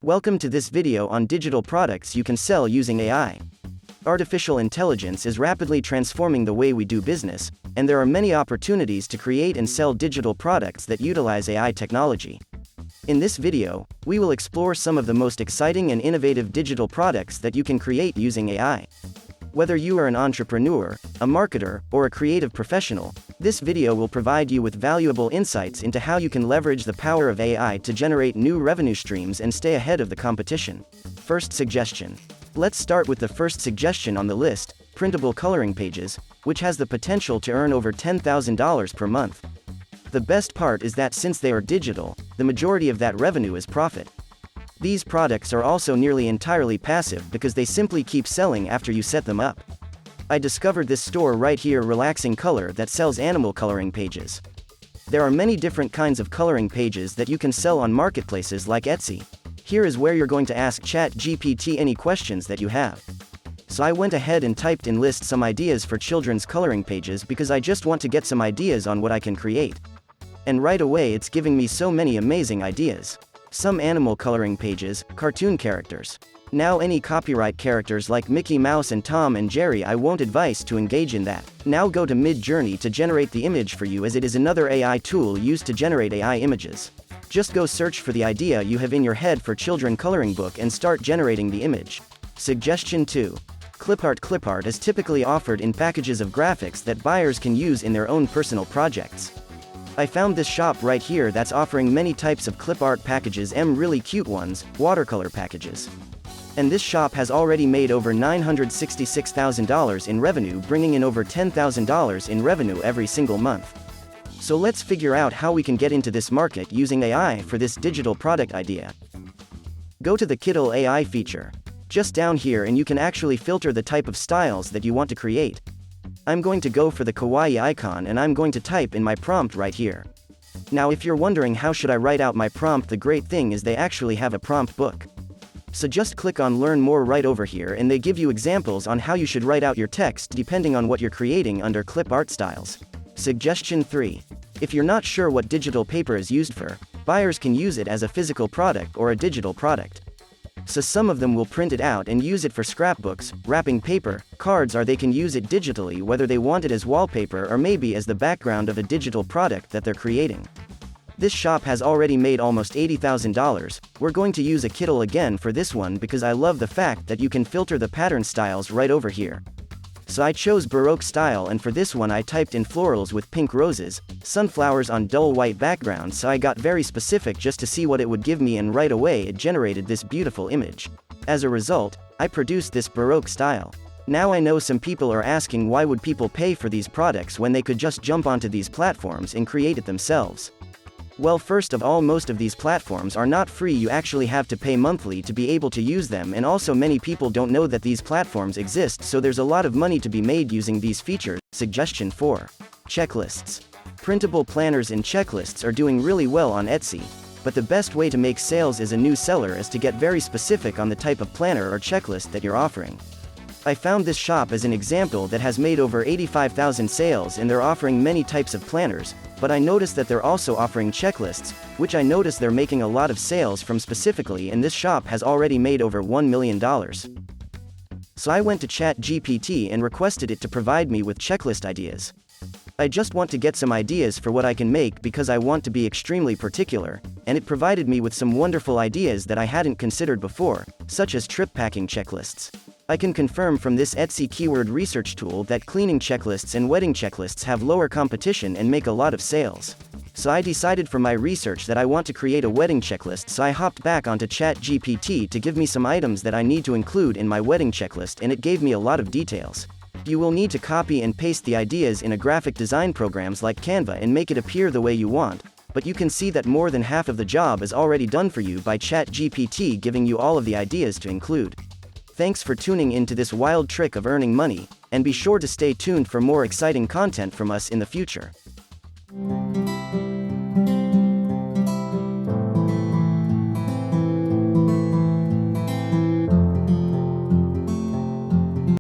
Welcome to this video on digital products you can sell using AI. Artificial intelligence is rapidly transforming the way we do business, and there are many opportunities to create and sell digital products that utilize AI technology. In this video, we will explore some of the most exciting and innovative digital products that you can create using AI. Whether you are an entrepreneur, a marketer, or a creative professional, this video will provide you with valuable insights into how you can leverage the power of AI to generate new revenue streams and stay ahead of the competition. First suggestion. Let's start with the first suggestion on the list, printable coloring pages, which has the potential to earn over $10,000 per month. The best part is that since they are digital, the majority of that revenue is profit. These products are also nearly entirely passive because they simply keep selling after you set them up. I discovered this store right here, Relaxing Color, that sells animal coloring pages. There are many different kinds of coloring pages that you can sell on marketplaces like Etsy. Here is where you're going to ask ChatGPT any questions that you have. So I went ahead and typed in list some ideas for children's coloring pages because I just want to get some ideas on what I can create. And right away it's giving me so many amazing ideas. Some animal coloring pages, cartoon characters. Now any copyright characters like Mickey Mouse and Tom and Jerry. I won't advise to engage in that. Now go to Mid-Journey to generate the image for you, as it is another AI tool used to generate AI images. Just go search for the idea you have in your head for children coloring book and start generating the image. Suggestion 2. Clipart. Clipart is typically offered in packages of graphics that buyers can use in their own personal projects. I found this shop right here that's offering many types of clip art packages, really cute ones, watercolor packages. And this shop has already made over $966,000 in revenue, bringing in over $10,000 in revenue every single month. So let's figure out how we can get into this market using AI for this digital product idea. Go to the Kiddle AI feature. Just down here, and you can actually filter the type of styles that you want to create. I'm going to go for the kawaii icon, and I'm going to type in my prompt right here. Now if you're wondering how should I write out my prompt, the great thing is they actually have a prompt book. So just click on learn more right over here, and they give you examples on how you should write out your text depending on what you're creating under clip art styles. Suggestion 3. If you're not sure what digital paper is used for, buyers can use it as a physical product or a digital product. So some of them will print it out and use it for scrapbooks, wrapping paper, cards, or they can use it digitally, whether they want it as wallpaper or maybe as the background of a digital product that they're creating. This shop has already made almost $80,000. We're going to use a Kiddle again for this one because I love the fact that you can filter the pattern styles right over here. So I chose Baroque style, and for this one I typed in florals with pink roses, sunflowers on dull white background, so I got very specific just to see what it would give me, and right away it generated this beautiful image. As a result, I produced this Baroque style. Now I know some people are asking why would people pay for these products when they could just jump onto these platforms and create it themselves. Well, first of all, most of these platforms are not free. You actually have to pay monthly to be able to use them, and also many people don't know that these platforms exist, so there's a lot of money to be made using these features. Suggestion 4. Checklists. Printable planners and checklists are doing really well on Etsy, but the best way to make sales as a new seller is to get very specific on the type of planner or checklist that you're offering. I found this shop as an example that has made over 85,000 sales, and they're offering many types of planners, but I noticed that they're also offering checklists, which I noticed they're making a lot of sales from specifically, and this shop has already made over $1 million. So I went to ChatGPT and requested it to provide me with checklist ideas. I just want to get some ideas for what I can make because I want to be extremely particular, and it provided me with some wonderful ideas that I hadn't considered before, such as trip packing checklists. I can confirm from this Etsy keyword research tool that cleaning checklists and wedding checklists have lower competition and make a lot of sales. So I decided from my research that I want to create a wedding checklist, so I hopped back onto ChatGPT to give me some items that I need to include in my wedding checklist, and it gave me a lot of details. You will need to copy and paste the ideas in a graphic design programs like Canva and make it appear the way you want, but you can see that more than half of the job is already done for you by ChatGPT, giving you all of the ideas to include. Thanks for tuning into this wild trick of earning money, and be sure to stay tuned for more exciting content from us in the future.